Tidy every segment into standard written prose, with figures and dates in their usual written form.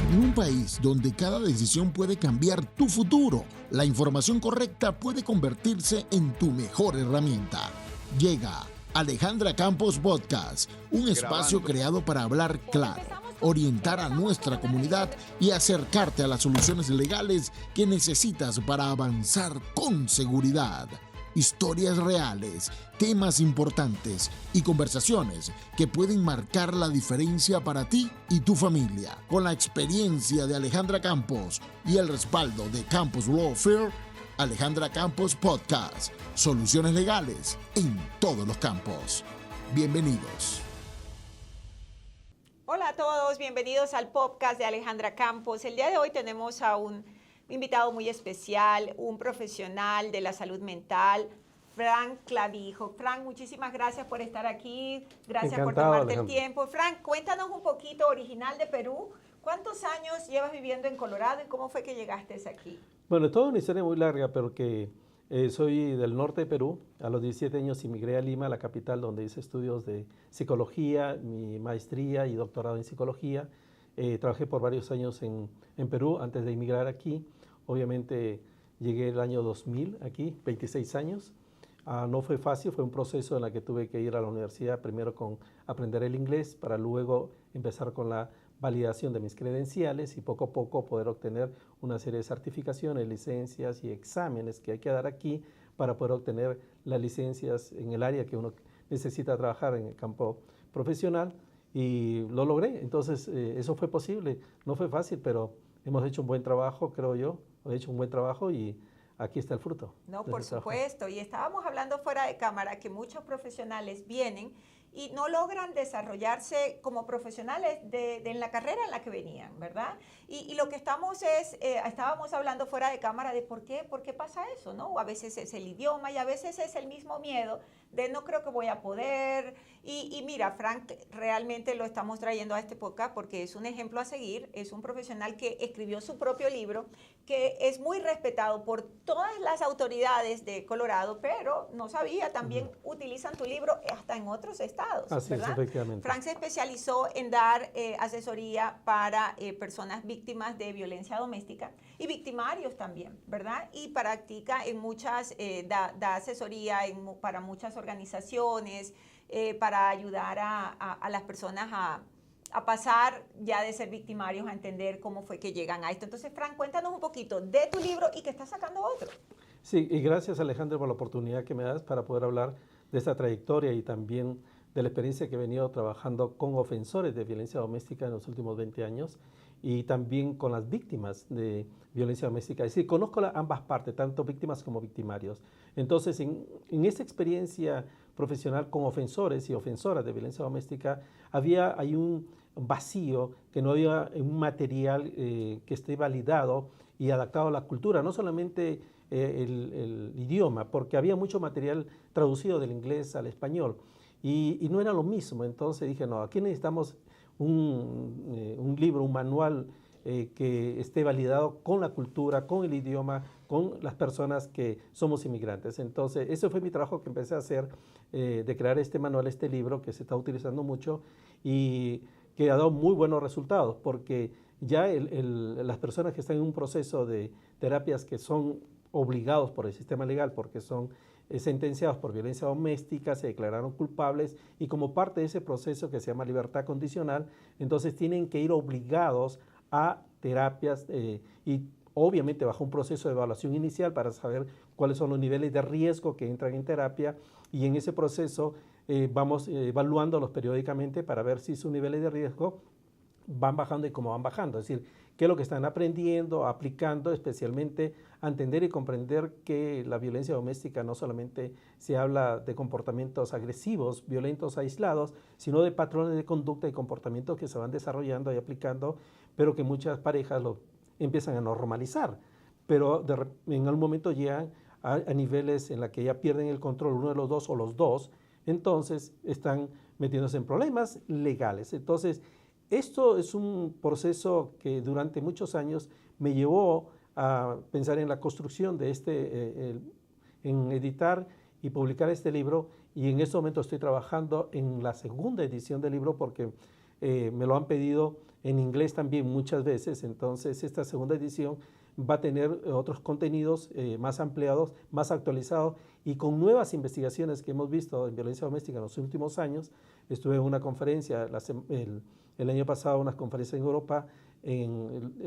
En un país donde cada decisión puede cambiar tu futuro, la información correcta puede convertirse en tu mejor herramienta. Llega Alejandra Campos Podcast, un espacio creado para hablar claro, orientar a nuestra comunidad y acercarte a las soluciones legales que necesitas para avanzar con seguridad. Historias reales, temas importantes y conversaciones que pueden marcar la diferencia para ti y tu familia. Con la experiencia de Alejandra Campos y el respaldo de Campos Lawfare, Alejandra Campos Podcast. Soluciones legales en todos los campos. Bienvenidos. Hola a todos, bienvenidos al podcast de Alejandra Campos. El día de hoy tenemos a un invitado muy especial, un profesional de la salud mental, Frank Clavijo. Frank, muchísimas gracias por estar aquí, gracias Encantado, por tomarte Alejandra. el tiempo. Frank, cuéntanos un poquito, original de Perú, ¿cuántos años llevas viviendo en Colorado y cómo fue que llegaste aquí? Bueno, es toda una historia muy larga, pero que soy del norte de Perú. A los 17 años emigré a Lima, la capital, donde hice estudios de psicología, mi maestría y doctorado en psicología. Trabajé por varios años en Perú antes de emigrar aquí. Obviamente llegué el año 2000 aquí, 26 años. No fue fácil, fue un proceso en el que tuve que ir a la universidad primero con aprender el inglés para luego empezar con la validación de mis credenciales y poco a poco poder obtener una serie de certificaciones, licencias y exámenes que hay que dar aquí para poder obtener las licencias en el área que uno necesita trabajar en el campo profesional, y lo logré. Entonces eso fue posible, no fue fácil, pero hemos hecho un buen trabajo, creo yo, he hecho un buen trabajo y aquí está el fruto. No, por supuesto. Y estábamos hablando fuera de cámara que muchos profesionales vienen y no logran desarrollarse como profesionales en la carrera en la que venían, ¿verdad? Y lo que estábamos hablando fuera de cámara de por qué pasa eso, ¿no? O a veces es el idioma y a veces es el mismo miedo de no creo que voy a poder. Y mira, Frank, realmente lo estamos trayendo a este podcast porque es un ejemplo a seguir, es un profesional que escribió su propio libro, que es muy respetado por todas las autoridades de Colorado, pero no sabía, también utilizan tu libro hasta en otros estados, Así ¿verdad? es, efectivamente. Frank se especializó en dar asesoría para personas víctimas de violencia doméstica y victimarios también, ¿verdad? Y practica en muchas, da asesoría para muchas organizaciones, para ayudar a las personas a pasar ya de ser victimarios a entender cómo fue que llegan a esto. Entonces, Frank, cuéntanos un poquito de tu libro y que estás sacando otro. Sí, y gracias, Alejandro, por la oportunidad que me das para poder hablar de esta trayectoria y también de la experiencia que he venido trabajando con ofensores de violencia doméstica en los últimos 20 años y también con las víctimas de violencia doméstica. Es decir, conozco ambas partes, tanto víctimas como victimarios. Entonces, en esta experiencia profesional con ofensores y ofensoras de violencia doméstica, hay un vacío, que no había un material que esté validado y adaptado a la cultura, no solamente el idioma, porque había mucho material traducido del inglés al español y no era lo mismo. Entonces dije, no, aquí necesitamos un libro, un manual que esté validado con la cultura, con el idioma, con las personas que somos inmigrantes. Entonces, ese fue mi trabajo que empecé a hacer, de crear este manual, este libro que se está utilizando mucho y que ha dado muy buenos resultados, porque ya las personas que están en un proceso de terapias que son obligados por el sistema legal, porque son sentenciados por violencia doméstica, se declararon culpables y como parte de ese proceso que se llama libertad condicional, entonces tienen que ir obligados a terapias y obviamente bajo un proceso de evaluación inicial para saber cuáles son los niveles de riesgo que entran en terapia, y en ese proceso vamos evaluándolos periódicamente para ver si sus niveles de riesgo van bajando y cómo van bajando, es decir, qué es lo que están aprendiendo, aplicando, especialmente a entender y comprender que la violencia doméstica no solamente se habla de comportamientos agresivos, violentos, aislados, sino de patrones de conducta y comportamientos que se van desarrollando y aplicando, pero que muchas parejas lo empiezan a normalizar, pero en algún momento llegan a niveles en la que ya pierden el control uno de los dos o los dos, entonces están metiéndose en problemas legales. Entonces, esto es un proceso que durante muchos años me llevó a pensar en la construcción de en editar y publicar este libro, y en este momento estoy trabajando en la segunda edición del libro porque me lo han pedido en inglés también muchas veces. Entonces esta segunda edición va a tener otros contenidos más ampliados, más actualizados y con nuevas investigaciones que hemos visto en violencia doméstica en los últimos años. Estuve en una conferencia el año pasado, una conferencia en Europa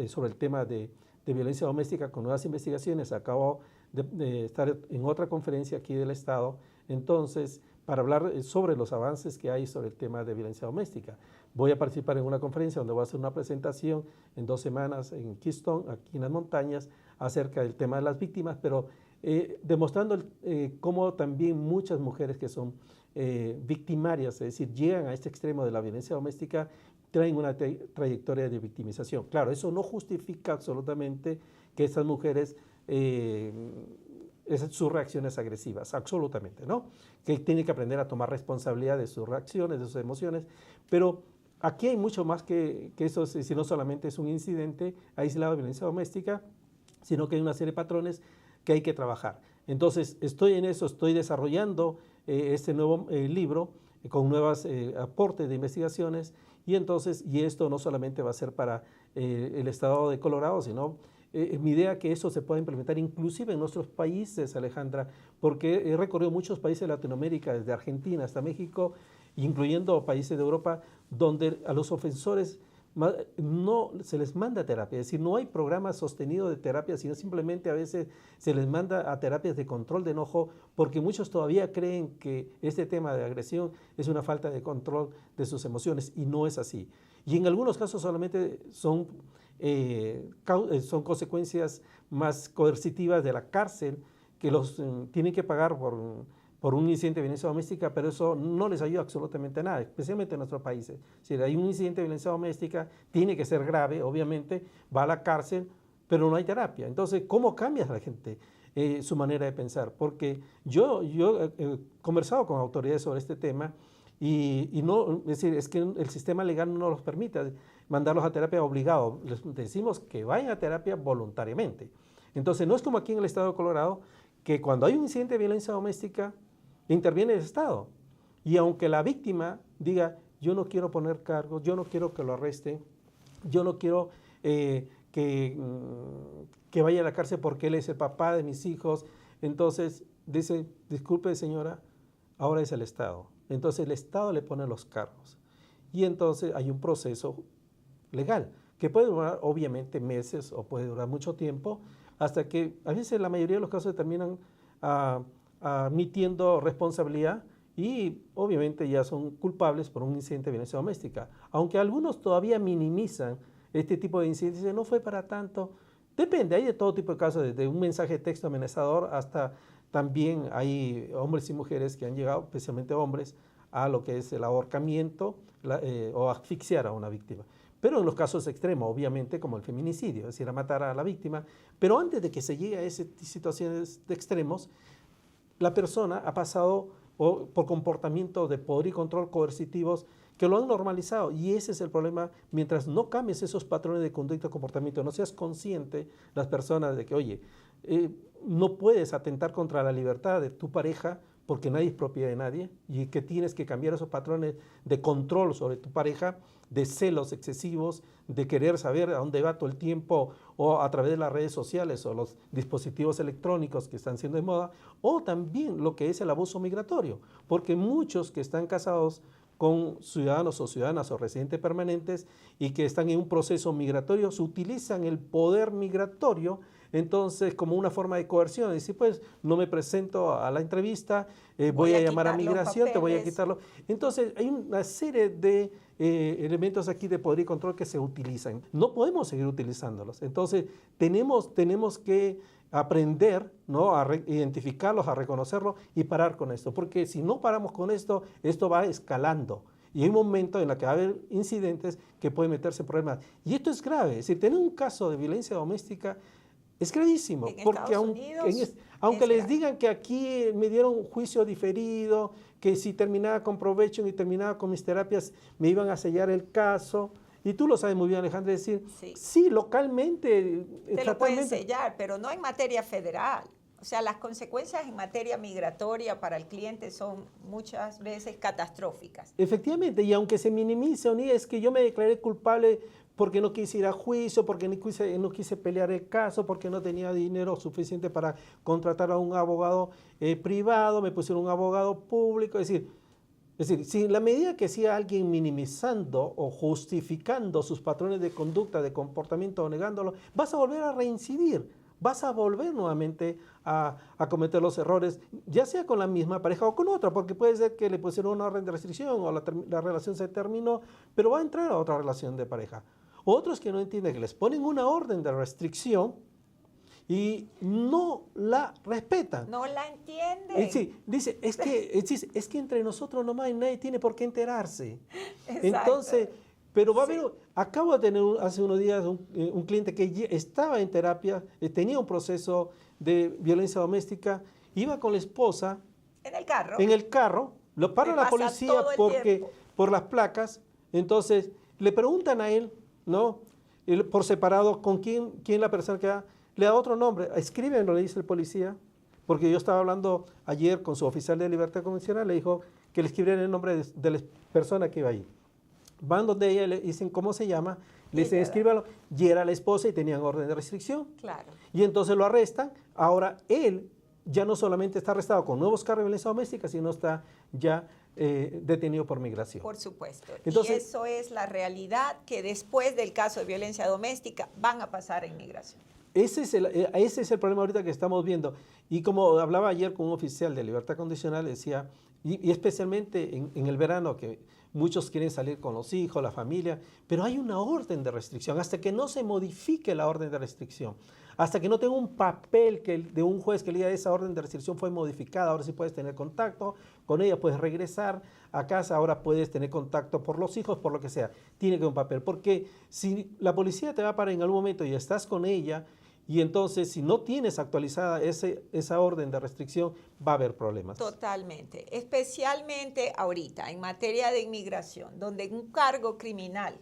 sobre el tema de violencia doméstica con nuevas investigaciones. Acabo de estar en otra conferencia aquí del Estado, entonces, para hablar sobre los avances que hay sobre el tema de violencia doméstica. Voy a participar en una conferencia donde voy a hacer una presentación en 2 semanas en Keystone, aquí en las montañas, acerca del tema de las víctimas, pero demostrando cómo también muchas mujeres que son victimarias, es decir, llegan a este extremo de la violencia doméstica, traen una trayectoria de victimización. Claro, eso no justifica absolutamente que estas mujeres sus reacciones agresivas, absolutamente, ¿no? Que tienen que aprender a tomar responsabilidad de sus reacciones, de sus emociones, pero aquí hay mucho más que eso, si no solamente es un incidente aislado de violencia doméstica, sino que hay una serie de patrones que hay que trabajar. Entonces, estoy en eso, estoy desarrollando este nuevo libro con nuevos aportes de investigaciones y esto no solamente va a ser para el estado de Colorado, sino mi idea es que eso se pueda implementar inclusive en nuestros países, Alejandra, porque he recorrido muchos países de Latinoamérica, desde Argentina hasta México, incluyendo países de Europa, donde a los ofensores no se les manda terapia, es decir, no hay programa sostenido de terapia, sino simplemente a veces se les manda a terapias de control de enojo, porque muchos todavía creen que este tema de agresión es una falta de control de sus emociones y no es así. Y en algunos casos solamente son consecuencias más coercitivas de la cárcel que los tienen que pagar por un incidente de violencia doméstica, pero eso no les ayuda absolutamente a nada, especialmente en nuestros países. Si hay un incidente de violencia doméstica, tiene que ser grave, obviamente, va a la cárcel, pero no hay terapia. Entonces, ¿cómo cambia a la gente su manera de pensar? Porque yo he conversado con autoridades sobre este tema y no, es decir, es que el sistema legal no los permite mandarlos a terapia obligado. Les decimos que vayan a terapia voluntariamente. Entonces, no es como aquí en el estado de Colorado, que cuando hay un incidente de violencia doméstica, interviene el Estado. Y aunque la víctima diga, yo no quiero poner cargos, yo no quiero que lo arresten, yo no quiero que vaya a la cárcel porque él es el papá de mis hijos, entonces dice, disculpe señora, ahora es el Estado. Entonces el Estado le pone los cargos. Y entonces hay un proceso legal que puede durar obviamente meses o puede durar mucho tiempo, hasta que a veces la mayoría de los casos terminan admitiendo responsabilidad y obviamente ya son culpables por un incidente de violencia doméstica. Aunque algunos todavía minimizan este tipo de incidentes, dicen no fue para tanto. Depende, hay de todo tipo de casos, desde un mensaje de texto amenazador hasta también hay hombres y mujeres que han llegado, especialmente hombres, a lo que es el ahorcamiento o asfixiar a una víctima. Pero en los casos extremos, obviamente, como el feminicidio, es decir, a matar a la víctima. Pero antes de que se llegue a esas situaciones de extremos, la persona ha pasado por comportamientos de poder y control coercitivos que lo han normalizado. Y ese es el problema. Mientras no cambies esos patrones de conducta y comportamiento, no seas consciente, las personas, de que, oye, no puedes atentar contra la libertad de tu pareja porque nadie es propiedad de nadie y que tienes que cambiar esos patrones de control sobre tu pareja, de celos excesivos, de querer saber a dónde va todo el tiempo o a través de las redes sociales o los dispositivos electrónicos que están siendo de moda, o también lo que es el abuso migratorio, porque muchos que están casados con ciudadanos o ciudadanas o residentes permanentes y que están en un proceso migratorio, utilizan el poder migratorio entonces como una forma de coerción, decir, pues no me presento a la entrevista, voy a llamar a migración, te voy a quitarlo. Entonces hay una serie de elementos aquí de poder y control que se utilizan. No podemos seguir utilizándolos. Entonces tenemos que aprender, ¿no?, a identificarlos, a reconocerlos y parar con esto. Porque si no paramos con esto, esto va escalando. Y hay un momento en el que va a haber incidentes que pueden meterse en problemas. Y esto es grave. Es decir, tener un caso de violencia doméstica es gravísimo, porque aunque les digan que aquí me dieron un juicio diferido, que si terminaba con provecho y terminaba con mis terapias me iban a sellar el caso, y tú lo sabes muy bien, Alejandra, es decir, sí localmente. Te lo pueden sellar, pero no en materia federal. O sea, las consecuencias en materia migratoria para el cliente son muchas veces catastróficas. Efectivamente, y aunque se minimice o niegue, es que yo me declaré culpable porque no quise ir a juicio, porque no quise pelear el caso, porque no tenía dinero suficiente para contratar a un abogado privado, me pusieron un abogado público. Es decir, si en la medida que sea alguien minimizando o justificando sus patrones de conducta, de comportamiento o negándolo, vas a volver a reincidir, vas a volver nuevamente a cometer los errores, ya sea con la misma pareja o con otra, porque puede ser que le pusieron una orden de restricción o la relación se terminó, pero va a entrar a otra relación de pareja. Otros que no entienden que les ponen una orden de restricción y no la respetan. No la entienden. Sí, dice, es que entre nosotros nomás nadie tiene por qué enterarse. Exacto. Entonces, pero va a haber, acabo de tener hace unos días un cliente que estaba en terapia, tenía un proceso de violencia doméstica, iba con la esposa. En el carro. En el carro, lo para la policía por las placas, entonces le preguntan a él, ¿no? Por separado, ¿con quién la persona que le da otro nombre? Escríbenlo, le dice el policía, porque yo estaba hablando ayer con su oficial de libertad condicional, le dijo que le escribieran el nombre de la persona que iba ahí. Van donde ella, le dicen cómo se llama, le dicen escríbalo, y era la esposa y tenían orden de restricción. Claro. Y entonces lo arrestan. Ahora él ya no solamente está arrestado con nuevos cargos de violencia doméstica, sino está ya detenido por migración. Por supuesto. Entonces, y eso es la realidad, que después del caso de violencia doméstica van a pasar en migración. Ese es el problema ahorita que estamos viendo. Y como hablaba ayer con un oficial de libertad condicional, decía, y especialmente en el verano, que muchos quieren salir con los hijos, la familia, pero hay una orden de restricción. Hasta que no se modifique la orden de restricción, hasta que no tenga un papel de un juez que le diga esa orden de restricción fue modificada, ahora sí puedes tener contacto con ella, puedes regresar a casa, ahora puedes tener contacto por los hijos, por lo que sea. Tiene que haber un papel, porque si la policía te va a parar en algún momento y estás con ella, y entonces, si no tienes actualizada esa orden de restricción, va a haber problemas. Totalmente. Especialmente ahorita, en materia de inmigración, donde un cargo criminal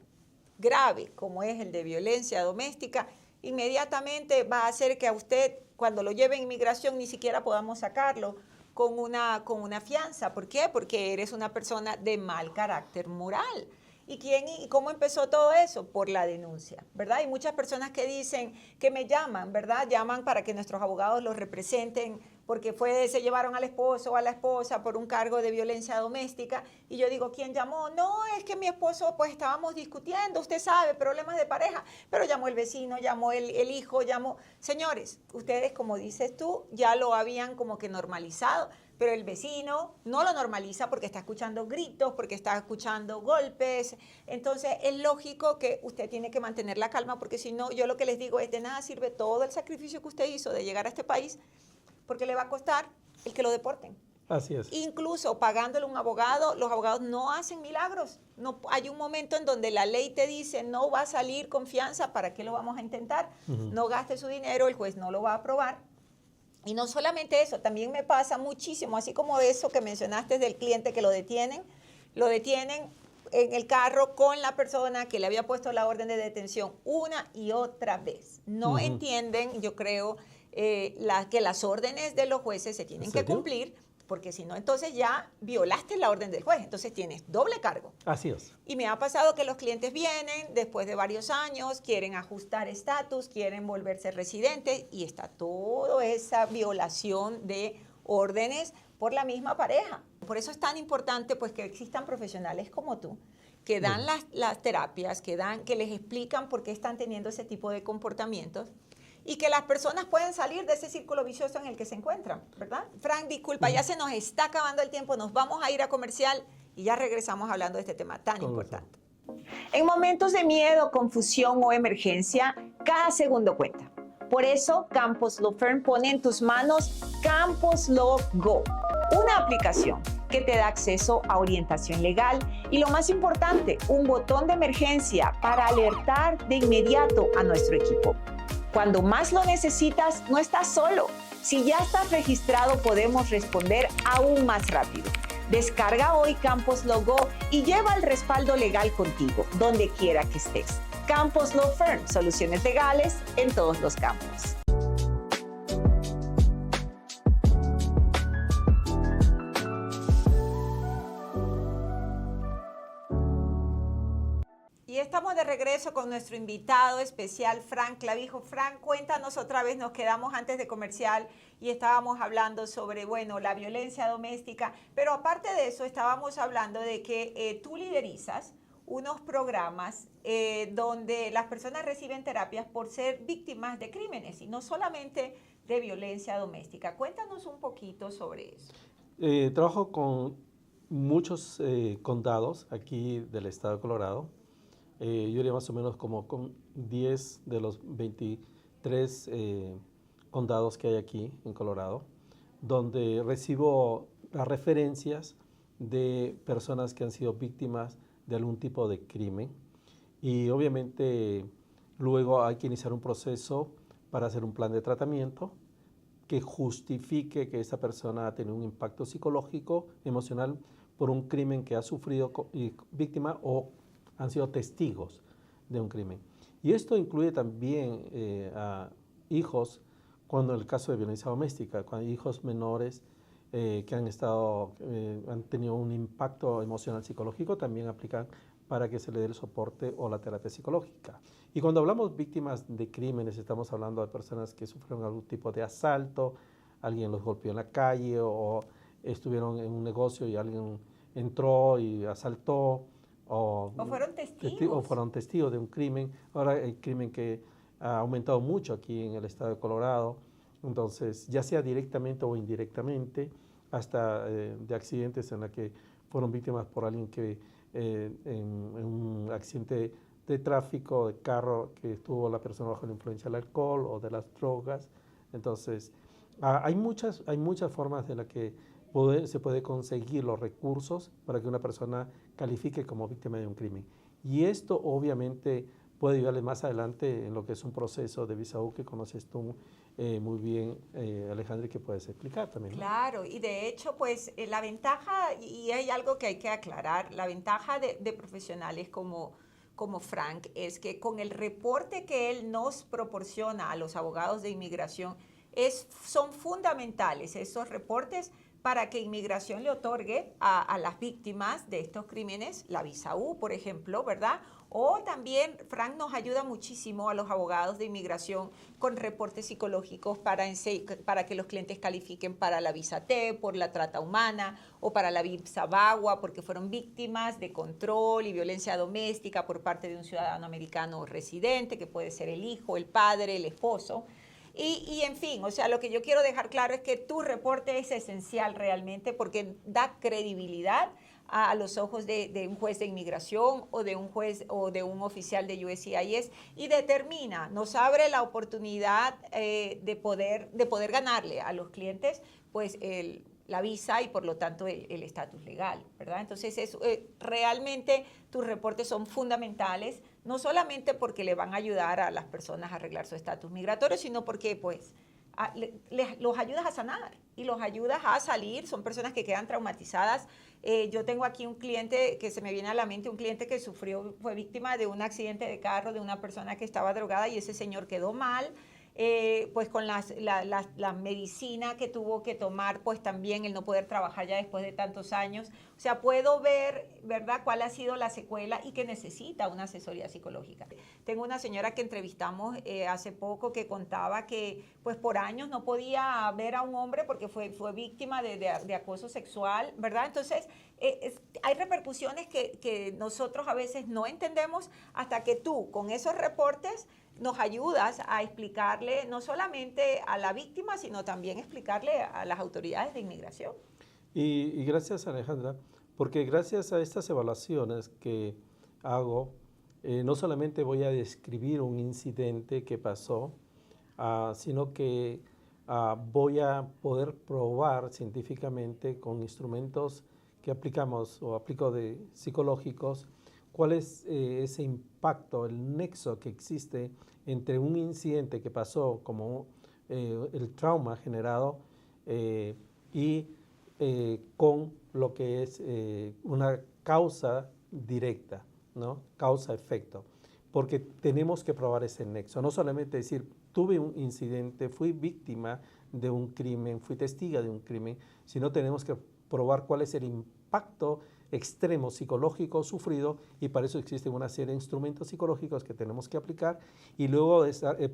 grave, como es el de violencia doméstica, inmediatamente va a hacer que a usted, cuando lo lleve a inmigración, ni siquiera podamos sacarlo con una fianza. ¿Por qué? Porque eres una persona de mal carácter moral. ¿Y cómo empezó todo eso? Por la denuncia, ¿verdad? Hay muchas personas que dicen, que me llaman, ¿verdad? Llaman para que nuestros abogados los representen porque se llevaron al esposo o a la esposa por un cargo de violencia doméstica. Y yo digo, ¿quién llamó? No, es que mi esposo, pues estábamos discutiendo, usted sabe, problemas de pareja. Pero llamó el vecino, llamó el hijo, llamó... Señores, ustedes, como dices tú, ya lo habían como que normalizado. Pero el vecino no lo normaliza porque está escuchando gritos, porque está escuchando golpes. Entonces, es lógico que usted tiene que mantener la calma, porque si no, yo lo que les digo es, de nada sirve todo el sacrificio que usted hizo de llegar a este país, porque le va a costar el que lo deporten. Así es. Incluso pagándole un abogado, los abogados no hacen milagros. No, hay un momento en donde la ley te dice, no va a salir con fianza, ¿para qué lo vamos a intentar? No gaste su dinero, el juez no lo va a aprobar. Y no solamente eso, también me pasa muchísimo, así como eso que mencionaste del cliente que lo detienen en el carro con la persona que le había puesto la orden de detención una y otra vez. No entienden, yo creo, que las órdenes de los jueces se tienen que cumplir, porque si no, entonces ya violaste la orden del juez, entonces tienes doble cargo. Así es. Y me ha pasado que los clientes vienen después de varios años, quieren ajustar estatus, quieren volverse residentes y está toda esa violación de órdenes por la misma pareja. Por eso es tan importante pues que existan profesionales como tú, que dan las terapias, que les explican por qué están teniendo ese tipo de comportamientos, y que las personas pueden salir de ese círculo vicioso en el que se encuentran, ¿verdad? Frank, disculpa, ya se nos está acabando el tiempo, nos vamos a ir a comercial y ya regresamos hablando de este tema tan importante. En momentos de miedo, confusión o emergencia, cada segundo cuenta. Por eso, Campos Law Firm pone en tus manos Campos Law Go, una aplicación que te da acceso a orientación legal y, lo más importante, un botón de emergencia para alertar de inmediato a nuestro equipo. Cuando más lo necesitas, no estás solo. Si ya estás registrado, podemos responder aún más rápido. Descarga hoy Campos Law Go y lleva el respaldo legal contigo, donde quiera que estés. Campos Law Firm, soluciones legales en todos los campos. Y estamos de regreso regreso con nuestro invitado especial, Frank Clavijo. Frank, cuéntanos otra vez, nos quedamos antes de comercial y estábamos hablando sobre, bueno, la violencia doméstica, pero aparte de eso estábamos hablando de que tú liderizas unos programas donde las personas reciben terapias por ser víctimas de crímenes y no solamente de violencia doméstica. Cuéntanos un poquito sobre eso. Trabajo con muchos condados aquí del estado de Colorado. Yo diría más o menos como con 10 de los 23 condados que hay aquí en Colorado, donde recibo las referencias de personas que han sido víctimas de algún tipo de crimen. Y obviamente luego hay que iniciar un proceso para hacer un plan de tratamiento que justifique que esa persona ha tenido un impacto psicológico, emocional, por un crimen que ha sufrido víctima o han sido testigos de un crimen. Y esto incluye también a hijos, cuando en el caso de violencia doméstica, cuando hijos menores que han tenido un impacto emocional psicológico, también aplican para que se le dé el soporte o la terapia psicológica. Y cuando hablamos víctimas de crímenes, estamos hablando de personas que sufrieron algún tipo de asalto, alguien los golpeó en la calle o estuvieron en un negocio y alguien entró y asaltó. O fueron testigos de un crimen. Ahora el crimen que ha aumentado mucho aquí en el estado de Colorado. Entonces, ya sea directamente o indirectamente, hasta de accidentes en los que fueron víctimas por alguien que en un accidente de tráfico, de carro, que estuvo la persona bajo la influencia del alcohol o de las drogas. Entonces, hay muchas formas de las que se puede conseguir los recursos para que una persona califique como víctima de un crimen. Y esto obviamente puede ayudarle más adelante en lo que es un proceso de visa U que conoces tú muy bien, Alejandra, y que puedes explicar también, ¿no? Claro, y de hecho, pues la ventaja, y hay algo que hay que aclarar, la ventaja de profesionales como Frank es que con el reporte que él nos proporciona a los abogados de inmigración, son fundamentales esos reportes para que inmigración le otorgue a las víctimas de estos crímenes la visa U, por ejemplo, ¿verdad? O también Frank nos ayuda muchísimo a los abogados de inmigración con reportes psicológicos para que los clientes califiquen para la visa T, por la trata humana, o para la visa VAWA, porque fueron víctimas de control y violencia doméstica por parte de un ciudadano americano residente, que puede ser el hijo, el padre, el esposo. Y en fin, o sea, lo que yo quiero dejar claro es que tu reporte es esencial realmente porque da credibilidad a los ojos de un juez de inmigración o de un juez o de un oficial de USCIS y determina, nos abre la oportunidad de poder ganarle a los clientes pues la visa y por lo tanto el estatus legal, ¿verdad? Entonces realmente tus reportes son fundamentales, no solamente porque le van a ayudar a las personas a arreglar su estatus migratorio, sino porque pues los ayudas a sanar y los ayudas a salir, son personas que quedan traumatizadas. Yo tengo aquí un cliente que se me viene a la mente, un cliente que fue víctima de un accidente de carro de una persona que estaba drogada y ese señor quedó mal. Pues con la medicina que tuvo que tomar, pues también el no poder trabajar ya después de tantos años. O sea, puedo ver, ¿verdad?, cuál ha sido la secuela y que necesita una asesoría psicológica. Tengo una señora que entrevistamos hace poco que contaba que pues por años no podía ver a un hombre porque fue víctima de acoso sexual, ¿verdad? Entonces, hay repercusiones que nosotros a veces no entendemos hasta que tú, con esos reportes, nos ayudas a explicarle no solamente a la víctima, sino también explicarle a las autoridades de inmigración. Y gracias, Alejandra, porque gracias a estas evaluaciones que hago, no solamente voy a describir un incidente que pasó, sino que voy a poder probar científicamente con instrumentos que aplicamos o aplico de psicológicos, cuál es ese impacto, el nexo que existe entre un incidente que pasó como el trauma generado y con lo que es una causa directa, ¿no? Causa-efecto, porque tenemos que probar ese nexo, no solamente decir, tuve un incidente, fui víctima de un crimen, fui testiga de un crimen, sino tenemos que probar cuál es el impacto extremo psicológico sufrido, y para eso existen una serie de instrumentos psicológicos que tenemos que aplicar y luego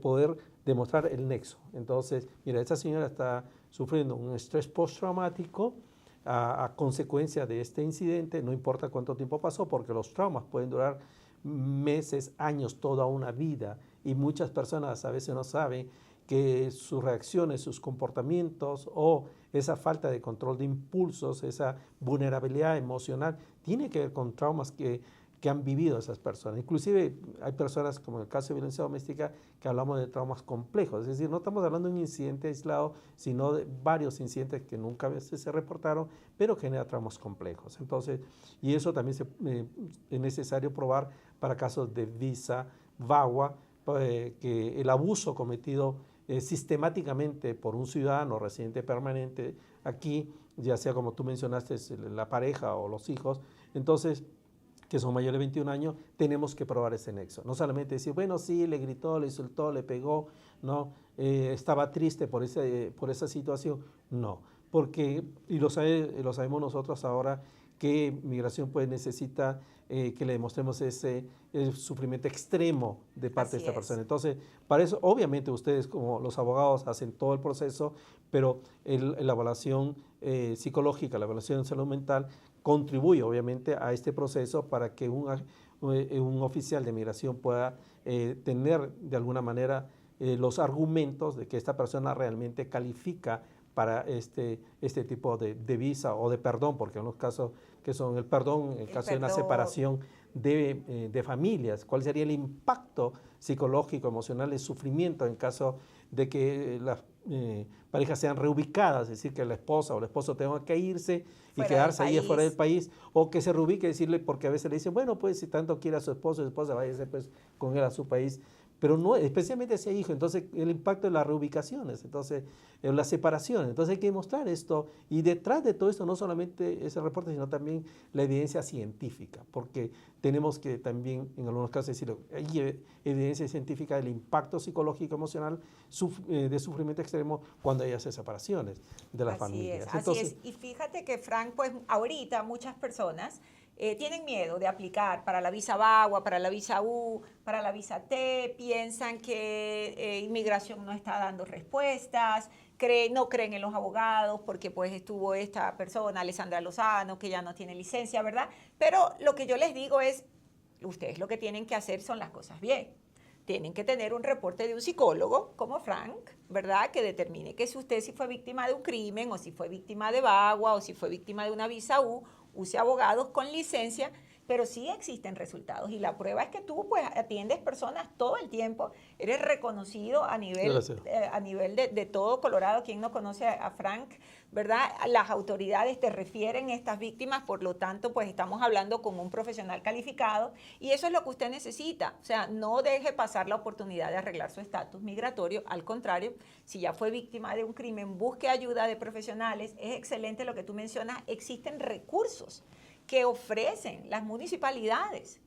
poder demostrar el nexo. Entonces, mira, esta señora está sufriendo un estrés postraumático a consecuencia de este incidente, no importa cuánto tiempo pasó, porque los traumas pueden durar meses, años, toda una vida, y muchas personas a veces no saben que sus reacciones, sus comportamientos o esa falta de control de impulsos, esa vulnerabilidad emocional, tiene que ver con traumas que han vivido esas personas. Inclusive hay personas, como en el caso de violencia doméstica, que hablamos de traumas complejos. Es decir, no estamos hablando de un incidente aislado, sino de varios incidentes que nunca a veces se reportaron, pero genera traumas complejos. Entonces, y eso también es necesario probar para casos de visa, VAWA, que el abuso cometido sistemáticamente por un ciudadano residente permanente aquí, ya sea como tú mencionaste, la pareja o los hijos, entonces, que son mayores de 21 años, tenemos que probar ese nexo. No solamente decir, bueno, sí, le gritó, le insultó, le pegó, no, estaba triste por esa situación. No, porque, y lo sabemos nosotros ahora, que migración pues necesita que le demostremos ese sufrimiento extremo de parte de esta persona. Entonces, para eso, obviamente, ustedes como los abogados hacen todo el proceso, pero la evaluación psicológica, la evaluación de salud mental, contribuye obviamente a este proceso para que un oficial de migración pueda tener de alguna manera los argumentos de que esta persona realmente califica para este tipo de visa o de perdón, porque en los casos que son el perdón, en el caso de una separación de familias, ¿cuál sería el impacto psicológico, emocional, el sufrimiento en caso de que las parejas sean reubicadas, es decir, que la esposa o el esposo tenga que irse y quedarse ahí fuera del país, o que se reubique, decirle, porque a veces le dicen, bueno, pues si tanto quiere a su esposo, su esposa váyase pues con él a su país, pero no, especialmente ese hijo, entonces el impacto de las reubicaciones, entonces las separaciones, entonces hay que demostrar esto, y detrás de todo esto no solamente ese reporte, sino también la evidencia científica, porque tenemos que también en algunos casos decir, hay evidencia científica del impacto psicológico emocional de sufrimiento extremo cuando hay esas separaciones de las familias. Así es, y fíjate que Frank, pues ahorita muchas personas tienen miedo de aplicar para la visa VAWA, para la visa U, para la visa T, piensan que inmigración no está dando respuestas, no creen en los abogados porque pues estuvo esta persona, Alessandra Lozano, que ya no tiene licencia, ¿verdad? Pero lo que yo les digo es, ustedes lo que tienen que hacer son las cosas bien. Tienen que tener un reporte de un psicólogo como Frank, ¿verdad? Que determine que si usted fue víctima de un crimen o si fue víctima de VAWA o si fue víctima de una visa U, use abogados con licencia, pero sí existen resultados. Y la prueba es que tú pues atiendes personas todo el tiempo, eres reconocido a nivel de todo Colorado. Quien no conoce a Frank, ¿verdad? Las autoridades te refieren a estas víctimas, por lo tanto, pues estamos hablando con un profesional calificado y eso es lo que usted necesita. O sea, no deje pasar la oportunidad de arreglar su estatus migratorio. Al contrario, si ya fue víctima de un crimen, busque ayuda de profesionales. Es excelente lo que tú mencionas. Existen recursos que ofrecen las municipalidades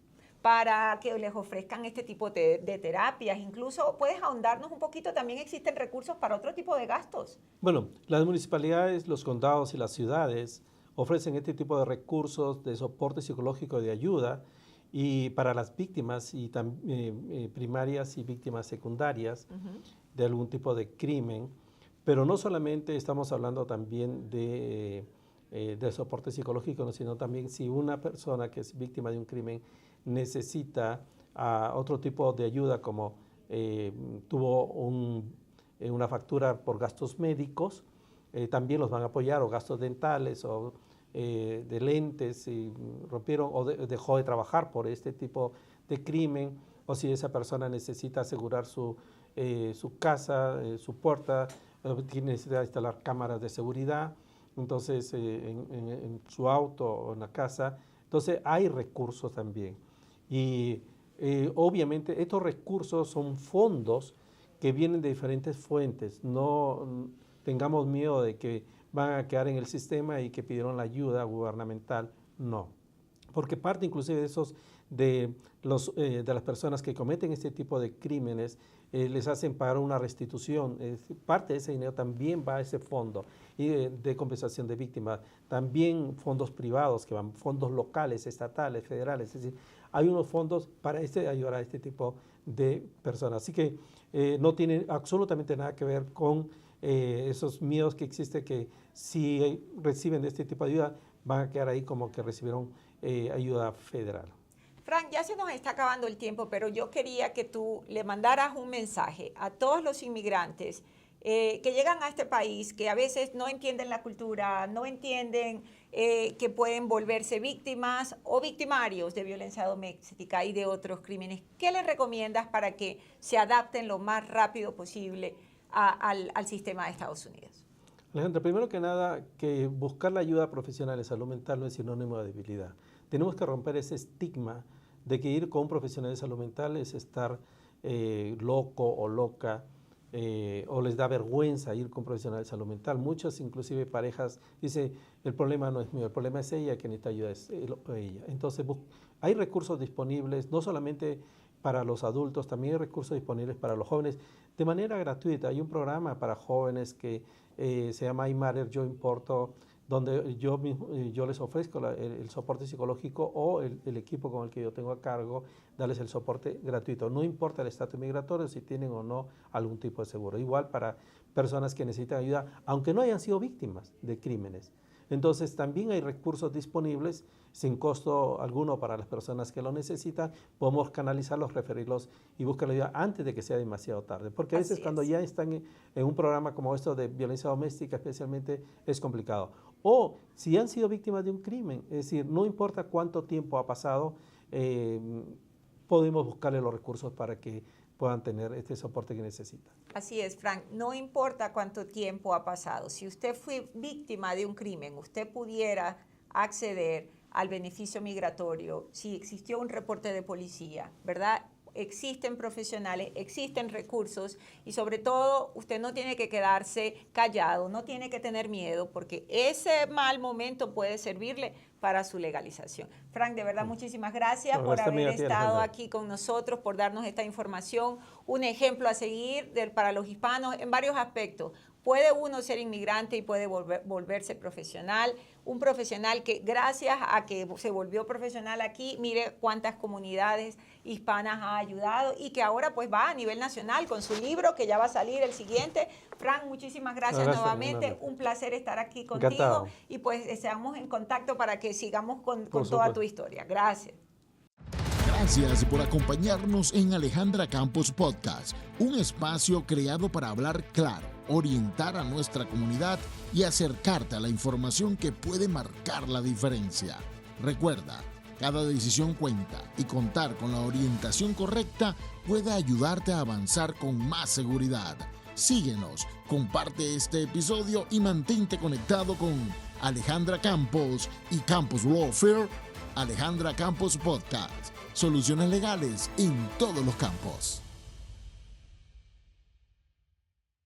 para que les ofrezcan este tipo de terapias. Incluso puedes ahondarnos un poquito, también existen recursos para otro tipo de gastos. Bueno, las municipalidades, los condados y las ciudades ofrecen este tipo de recursos de soporte psicológico de ayuda y para las víctimas y primarias y víctimas secundarias de algún tipo de crimen, pero no solamente estamos hablando también de soporte psicológico, sino también si una persona que es víctima de un crimen necesita otro tipo de ayuda, como tuvo una factura por gastos médicos, también los van a apoyar, o gastos dentales, o de lentes, si rompieron o dejó de trabajar por este tipo de crimen, o si esa persona necesita asegurar su casa, su puerta, necesita instalar cámaras de seguridad, entonces en su auto o en la casa. Entonces hay recursos también. Y obviamente estos recursos son fondos que vienen de diferentes fuentes. No tengamos miedo de que van a quedar en el sistema y que pidieron la ayuda gubernamental. No. Porque parte inclusive de esos de las personas que cometen este tipo de crímenes, les hacen pagar una restitución. Parte de ese dinero también va a ese fondo de compensación de víctimas. También fondos privados que van, fondos locales, estatales, federales. Es decir, hay unos fondos para ayudar a este tipo de personas. Así que no tiene absolutamente nada que ver con esos miedos que existen, que si reciben de este tipo de ayuda van a quedar ahí como que recibieron ayuda federal. Frank, ya se nos está acabando el tiempo, pero yo quería que tú le mandaras un mensaje a todos los inmigrantes que llegan a este país, que a veces no entienden la cultura, no entienden que pueden volverse víctimas o victimarios de violencia doméstica y de otros crímenes. ¿Qué les recomiendas para que se adapten lo más rápido posible al sistema de Estados Unidos? Alejandra, primero que nada, que buscar la ayuda profesional en salud mental no es sinónimo de debilidad. Tenemos que romper ese estigma de que ir con un profesional de salud mental es estar loco o loca, o les da vergüenza ir con un profesional de salud mental. Muchas, inclusive parejas, dicen, el problema no es mío, el problema es ella, que necesita ayuda es ella. Entonces, hay recursos disponibles, no solamente para los adultos, también hay recursos disponibles para los jóvenes, de manera gratuita. Hay un programa para jóvenes que se llama I Matter, Yo Importo, donde yo les ofrezco el soporte psicológico o el equipo con el que yo tengo a cargo, darles el soporte gratuito. No importa el estatus migratorio, si tienen o no algún tipo de seguro. Igual para personas que necesitan ayuda, aunque no hayan sido víctimas de crímenes. Entonces también hay recursos disponibles sin costo alguno para las personas que lo necesitan. Podemos canalizarlos, referirlos y buscar la ayuda antes de que sea demasiado tarde. Porque a veces cuando ya están en un programa como esto de violencia doméstica especialmente es complicado. O si han sido víctimas de un crimen, es decir, no importa cuánto tiempo ha pasado, podemos buscarle los recursos para que puedan tener este soporte que necesitan. Así es, Frank, no importa cuánto tiempo ha pasado. Si usted fue víctima de un crimen, usted pudiera acceder al beneficio migratorio si existió un reporte de policía, ¿verdad? Existen profesionales, existen recursos y sobre todo usted no tiene que quedarse callado, no tiene que tener miedo porque ese mal momento puede servirle para su legalización. Frank, de verdad, muchísimas gracias por haber estado aquí con nosotros, por darnos esta información, un ejemplo a seguir para los hispanos en varios aspectos. Puede uno ser inmigrante y puede volverse profesional, un profesional que gracias a que se volvió profesional aquí, mire cuántas comunidades hispanas ha ayudado y que ahora pues va a nivel nacional con su libro que ya va a salir el siguiente. Frank, muchísimas gracias nuevamente, un placer estar aquí contigo. Encantado. Y pues estamos en contacto para que sigamos con toda tu historia. Gracias. Gracias por acompañarnos en Alejandra Campos Podcast, un espacio creado para hablar claro, orientar a nuestra comunidad y acercarte a la información que puede marcar la diferencia. Recuerda, cada decisión cuenta y contar con la orientación correcta puede ayudarte a avanzar con más seguridad. Síguenos, comparte este episodio y mantente conectado con Alejandra Campos y Campos Lawfare. Alejandra Campos Podcast. Soluciones legales en todos los campos.